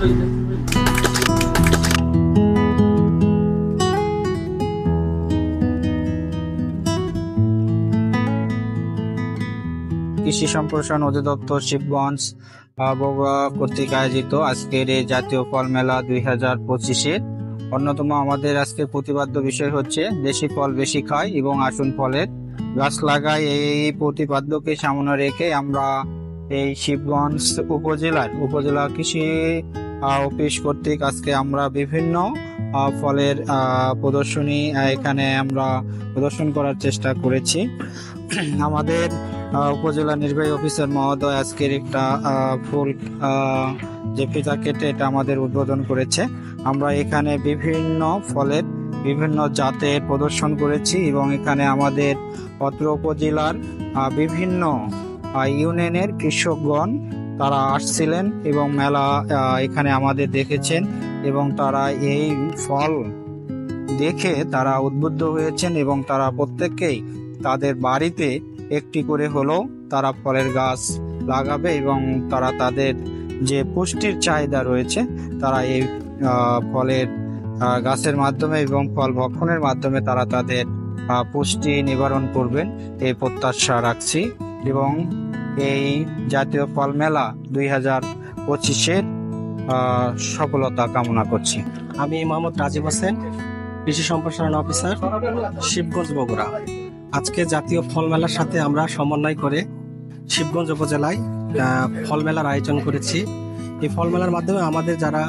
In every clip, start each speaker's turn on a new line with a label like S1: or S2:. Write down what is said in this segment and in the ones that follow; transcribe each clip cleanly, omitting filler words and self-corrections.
S1: কৃষি সম্প্রসারণ অধিদপ্তর শিবগঞ্জ বগুড়া কর্তৃক আয়োজিত আজকের এই জাতীয় ফল মেলা 2025-এর অন্যতম আমাদের আজকে প্রতিপাদ্য বিষয় হচ্ছে দেশি ফল বেশি খায় এবং আসুন ফলের গাছ লাগাই। এই প্রতিপাদ্যকে সামনে রেখে আমরা এই শিবগঞ্জ উপজেলা কৃষি অফিস কর্তৃক আজকে আমরা বিভিন্ন ফলের প্রদর্শনী এখানে আমরা প্রদর্শন করার চেষ্টা করেছি। আমাদের উপজেলা নির্বাহী অফিসার মহোদয় আজকের একটা ফুল যে ফিতা কেটে এটা আমাদের উদ্বোধন করেছে। আমরা এখানে বিভিন্ন ফলের বিভিন্ন জাতের প্রদর্শন করেছি এবং এখানে আমাদের অত্র উপজেলার বিভিন্ন ইউনিয়নের কৃষকগণ তারা আসছিলেন এবং মেলা এখানে আমাদের দেখেছেন এবং তারা এই ফল দেখে তারা উদ্বুদ্ধ হয়েছেন এবং তারা প্রত্যেককেই তাদের বাড়িতে একটি করে হলেও তারা ফলের গাছ লাগাবে এবং তারা তাদের যে পুষ্টির চাহিদা রয়েছে তারা এই ফলের গাছের মাধ্যমে এবং ফল ভক্ষণের মাধ্যমে তারা তাদের পুষ্টি নিবারণ করবেন এই প্রত্যাশা রাখছি এবং এই জাতীয় ফল মেলা 2025-এর সফলতা কামনা করছি।
S2: আমি মোহাম্মদ রাজীব হোসেন, কৃষি সম্প্রসারণ অফিসার, শিবগঞ্জ বগুড়া। আজকে জাতীয় ফল মেলার সাথে আমরা সমন্বয় করে শিবগঞ্জ উপজেলায় ফল মেলার আয়োজন করেছি। এই ফল মেলার মাধ্যমে আমাদের যারা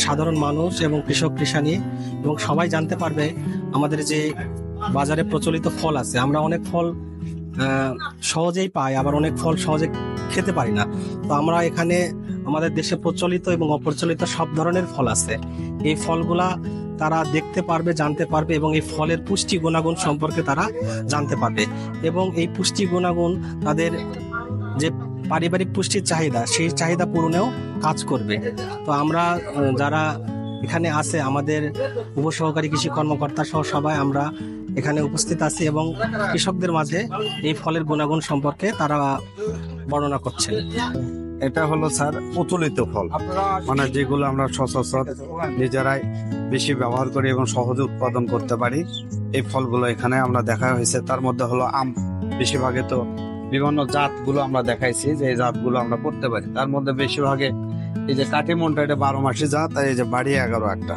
S2: সাধারণ মানুষ এবং কৃষক কৃষানি এবং সবাই জানতে পারবে আমাদের যে বাজারে প্রচলিত ফল আছে। আমরা অনেক ফল সহজেই পাই, আবার অনেক ফল সহজে খেতে পারি না। তো আমরা এখানে আমাদের দেশে প্রচলিত এবং অপ্রচলিত সব ধরনের ফল আছে। এই ফলগুলা তারা দেখতে পারবে, জানতে পারবে এবং এই ফলের পুষ্টি গুণাগুণ সম্পর্কে তারা জানতে পারবে এবং এই পুষ্টি গুণাগুণ তাদের যে পারিবারিক পুষ্টির চাহিদা সেই চাহিদা পূরণেও কাজ করবে। তো আমরা যারা এখানে আছে আমাদের উপসহকারী কৃষি কর্মকর্তা সহ সবাই আমরা এখানে উপস্থিত আছি এবং কৃষকদের মাঝে এই ফলের গুণাগুণ সম্পর্কে তারা বর্ণনা করছেন।
S3: এটা হলো স্যার প্রচলিত ফল, মানে যেগুলো আমরা সচরাচর নিজেরাই বেশি ব্যবহার করি এবং সহজে উৎপাদন করতে পারি। এই ফলগুলো এখানে আমরা দেখা হয়েছে। তার মধ্যে হলো আম, বেশিরভাগে তো বিভিন্ন জাতগুলো আমরা দেখাইছি যে এই জাতগুলো আমরা করতে পারি। তার মধ্যে বেশিরভাগে এই যে কাটিমনটা এটা 12 মাসি জাত, আর এই যে বাড়ি 11 একটা,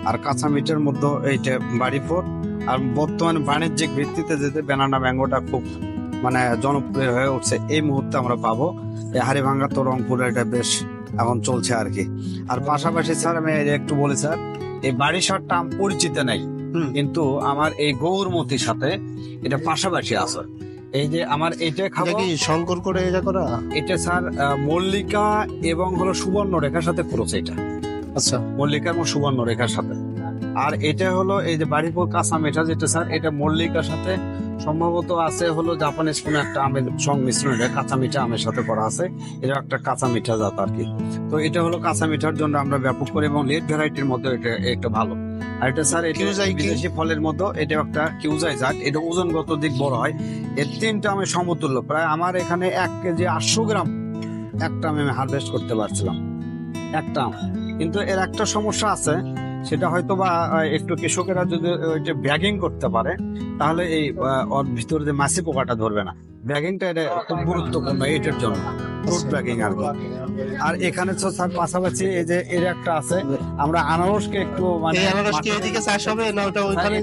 S3: আর কাঁচা মিটের মধ্যে এইটা বাড়ি 4। আর বর্তমানে বাণিজ্যিক ভিত্তিতে যেতে ব্যানানা ম্যাঙ্গোটা খুব মানে জনপ্রিয় হয়ে উঠছে এই মুহূর্তে আমরা পাবো। এই হাড়িভাঙ্গা তো রংপুরে এটা বেশ এখন চলছে আর কি। আর পাশাপাশি স্যার আমি একটু বলি স্যার, এই বাড়িসারটা আম পরিচিত নাই, কিন্তু আমার এই গৌরমতির সাথে এটা পাশাপাশি আছে। এই যে আমার এইটা খাবো
S2: কি শঙ্কর করে এটা করা,
S3: এটা স্যার মল্লিকা এবং হলো সুবর্ণ রেখার সাথে করেছে এটা।
S2: আচ্ছা,
S3: মল্লিকা এবং সুবর্ণ রেখার সাথে। আর এটা হলো এই যে বাড়ির কাঁচা মিঠা যেটা স্যার, এটা মল্লিকার সাথে সম্ভবত আছে হলো জাপানিজ কোনো একটা আমের সংমিশ্রণ, এটা কাঁচা মিঠা আমের সাথে করা আছে। এটা একটা কাঁচা মিঠা জাত আর কি। তো এটা হলো কাঁচা মিঠার জন্য আমরা ব্যাপক করে এবং লেট ভ্যারাইটির মধ্যে এটা একটা ভালো। আর এটা স্যার এটা বিদেশি ফলের মধ্যে এটা একটা কিউজাই জাত, এটা ওজনগত দিক বড় হয়। এর 3টা আমের সমতুল্য, প্রায় আমার এখানে 1 কেজি 800 গ্রাম একটা আমি হারভেস্ট করতে পারছিলাম একটা আম। কিন্তু এর একটা সমস্যা আছে, সেটা হয়তো বা একটু কৃষকেরা যদি ওইটা ব্যাগিং করতে পারে তাহলে এই ওর ভিতরে যে মাছি পোকাটা ধরবে না। ব্যাগিংটা এটা খুব গুরুত্বপূর্ণ এটার জন্য, ফ্রুট ব্যাগিং আর কি। আর এখানে তো স্যার পাশাপাশি এই যে এর একটা আছে, আমরা আনারসকে একটু মানে
S2: এদিকে চাষ হবে না ওটা ওইখানে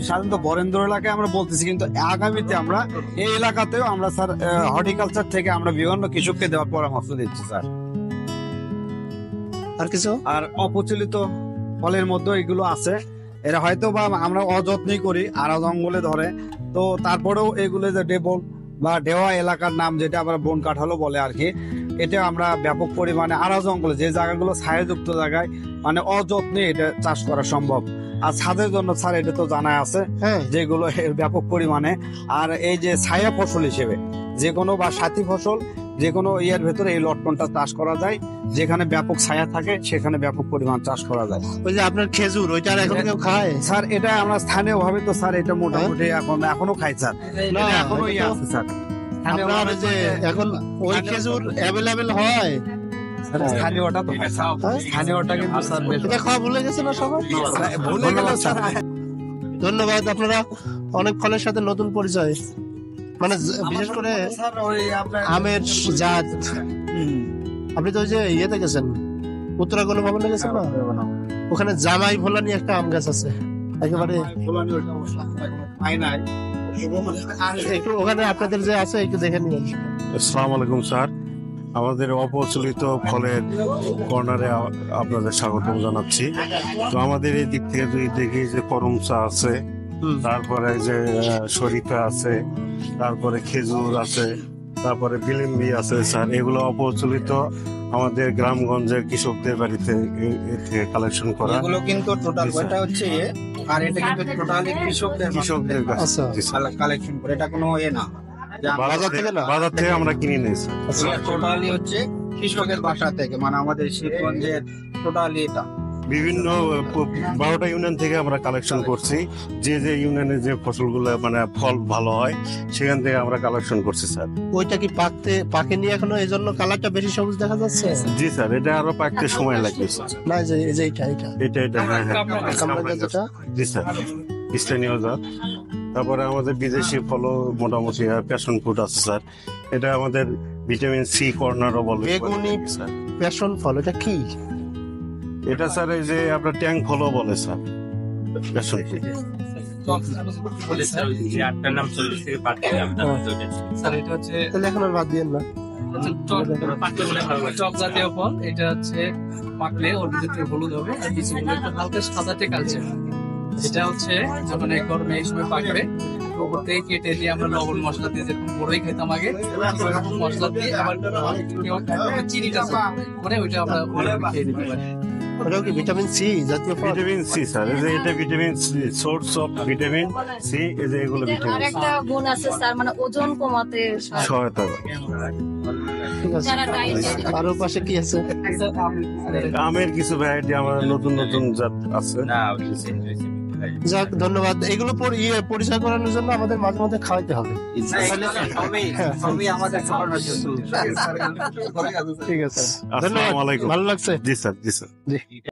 S3: সাধারণত বরেন্দ্র এলাকায় আমরা বলতেছি, কিন্তু আগামীতে আমরা এই এলাকাতেও আমরা স্যার হর্টিকালচার থেকে আমরা বিভিন্ন কৃষককে দেওয়ার পরামর্শ দিচ্ছি স্যার।
S2: আর কিছু
S3: আর অপ্রচলিত ফলের মধ্যে এগুলো আছে, এরা হয়তো বা আমরা অযত্নই করি, আড়া জঙ্গলে ধরে। তো তারপরেও এগুলো যে ডেবল বা ডেওয়া এলাকার নাম যেটা আমরা বন কাঠালো বলে আর কি, এটা আমরা ব্যাপক পরিমাণে আড়া জঙ্গলে যে জায়গাগুলো ছায়াযুক্ত জায়গায় মানে অযত্নে এটা চাষ করা সম্ভব। আর ছাদের জন্য স্যার এটা তো জানা আছে যেগুলো ব্যাপক পরিমাণে। আর এই যে ছায়া ফসল হিসেবে যে কোনো বা সাথী ফসল যে কোনো ইয়ার ভেতরে এই লটকনটা চাষ করা যায়, যেখানে ব্যাপক ছায়া থাকে সেখানে ব্যাপক পরিমাণ চাষ করা যায়।
S2: ওই যে আপনার খেজুর ওইটা এখন কেউ খায়
S3: স্যার? এটা আমরা স্থানীয় ভাবে তো স্যার এটা মোটামুটি এখনো খাই স্যার, এখনো ইয়ে আছে স্যার।
S2: আপনার যে এখন ওই খেজুর অ্যাভেলেবেল হয়
S3: স্থানীয়টা তো স্থানীয়টা কিন্তু স্যার বেশ
S4: এটা খাওয়া ভুলে গেছে না সবাই?
S3: ভুলে গেল স্যার।
S4: ধন্যবাদ, আপনারা অনেক ফলের সাথে নতুন পরিচয়, মানে বিশেষ করে
S3: স্যার ওই আপনার
S4: আমের জাত। আপনি তো ওই যে ইয়েতে গেছেন, উত্তরাখণ্ড ভবনে গেছেন না, ওখানে জামাই ভোলা নিয়ে একটা আম গাছ আছে একেবারে। একটু ওখানে আপনাদের যে আছে একটু দেখে নিন।
S5: আসসালামু আলাইকুম স্যার, আমাদের অপ্রচলিত ফলের কর্নারে আপনাদের স্বাগতম জানাচ্ছি। তো আমাদের এই দিক থেকে যদি দেখি যে করম চা আছে, তারপরে যে শরীফা আছে, তারপরে খেজুর আছে, তারপরে বিলিম্বি আছে স্যার। এগুলো অপ্রচলিত আমাদের গ্রামগঞ্জের কৃষকদের বাড়িতে এর থেকে কালেকশন করা।
S1: এগুলো কিন্তু টোটাল ওটা হচ্ছে ইয়ে, আর এটা কিন্তু টোটালি
S5: কৃষকদের কাছে
S4: আচ্ছা।
S5: জি স্যার।
S1: কালেকশন করে, এটা কোনো এ না যে
S5: বাজার থেকে আমরা কিনে নিই স্যার।
S1: টোটালি হচ্ছে কৃষকের বাসা থেকে, মানে আমাদের শিবগঞ্জের টোটালি এটা।
S5: বিভিন্ন 12টা ইউনিয়ন থেকে আমরা কালেকশন করছি, যে যে ইউনিয়নে যে ফসলগুলো মানে ফল ভালো হয় সেখান থেকে আমরা কালেকশন করছি স্যার।
S4: ওইটা কি পাকেনি এখনো, এই জন্য কালারটা বেশি সবুজ দেখা যাচ্ছে?
S5: জি স্যার, এটা আরো পাকতে সময় লাগবে স্যার।
S4: না, এই যে এটা
S5: এটা হ্যাঁ হ্যাঁ
S4: কামরাঙ্গা যেটা।
S5: জি স্যার, স্থানীয় জাত। তারপরে আমাদের বিদেশি ফলও মোটামুটি প্যাশন ফ্রুট আছে স্যার। এটা আমাদের ভিটামিন সি কর্নারও বলে
S4: বেগুনি
S5: স্যার।
S4: প্যাশন ফল, এটা কি?
S5: এটা স্যার এই যে আপনার ট্যাং ফলও বলে স্যার, প্যাশন ফ্রুট।
S4: তাহলে এখন আর বাদ দিয়েন না।
S6: টক জাতীয় ফল, এটা হচ্ছে পাকলে ওর ভিতরে হলুদ হবে আর বিচিগুলো একটু হালকা সাদাটে কালচে। এটা হচ্ছে যখন এই গরমে এই সময় পাকবে, ওপর থেকে কেটে দিয়ে আমরা লবণ মশলা দিয়ে যেরকম বড়ই খেতাম আগে, ওরকম মশলা দিয়ে আবার চিনিটা করে ওইটা আমরা খেয়ে দিতে পারি।
S4: ওটাও কি ভিটামিন সি জাতীয় ফল?
S5: ভিটামিন সি স্যার, এই যে এটা vitamin C, source of vitamin C. এই যে এগুলো
S7: আর
S5: ভিটামিন
S7: একটা গুণ আছে স্যার, মানে ওজন কমাতে
S5: সহায়তা করে।
S4: ঠিক আছে।
S7: যারা ডায়েট
S4: আর ওর পাশে কি আছে?
S5: আমের কিছু ভ্যারাইটি আমাদের নতুন নতুন জাত আছে।
S4: যাক, ধন্যবাদ। এগুলো পরিচয় করানোর জন্য আমাদের মাঝে মধ্যে খাওয়াইতে হবে।
S1: সবই আমাদের খাওয়ানোর জন্য।
S4: ঠিক আছে,
S5: আসসালামু আলাইকুম।
S4: ভালো লাগছে।
S5: জি স্যার, জি স্যার।
S4: জি।